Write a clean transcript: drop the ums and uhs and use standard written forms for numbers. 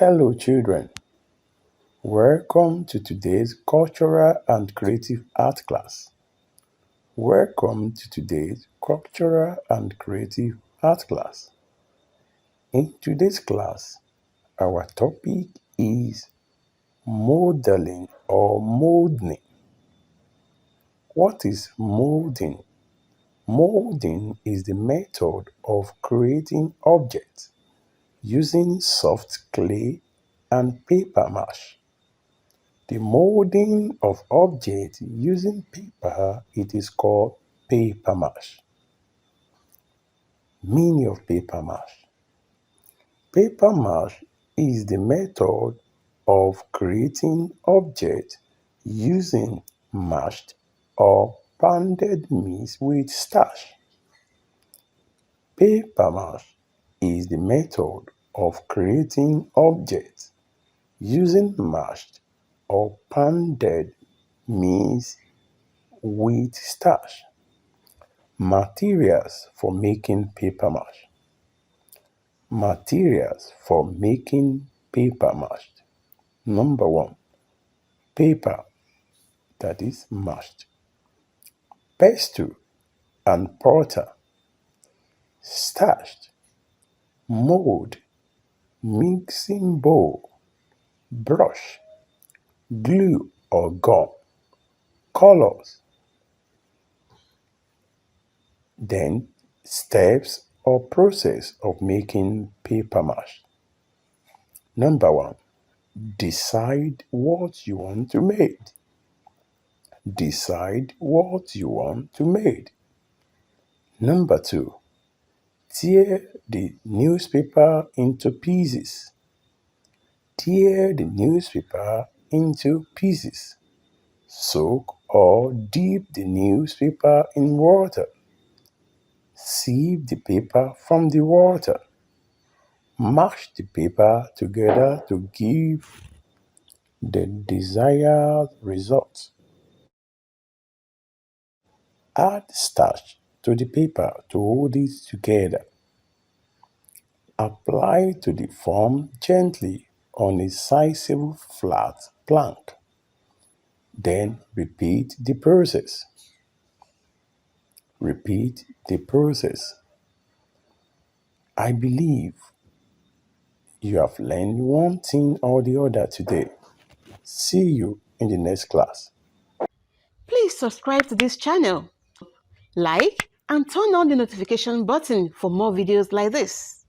Hello children, welcome to today's Cultural and Creative Art class. Welcome to today's Cultural and Creative Art class. In today's class, our topic is modeling or molding. What is molding? Molding is the method of creating objects using soft clay and paper mache. The molding of objects using paper, it is called paper mache. Meaning of paper mache. Paper mache is the method of creating objects using mashed or pounded mix with starch. Paper mache is the method of creating objects using mashed or pounded mix with starch. Materials for making paper mache. Materials for making paper mache. Number 1, paper, that is mashed. Pestle and porter. Starch. Mold. Mixing bowl. Brush. Glue or gum. Colors. Then steps or process of making paper mache. Number 1, decide what you want to make. Decide what you want to make. Number 2, tear the newspaper into pieces. Tear the newspaper into pieces. Soak or dip the newspaper in water. Sieve the paper from the water. Mash the paper together to give the desired result. Add starch to the paper to hold it together. Apply to the form gently on a sizable flat plank. Then repeat the process. Repeat the process. I believe you have learned one thing or the other today. See you in the next class. Please subscribe to this channel, like, and turn on the notification button for more videos like this.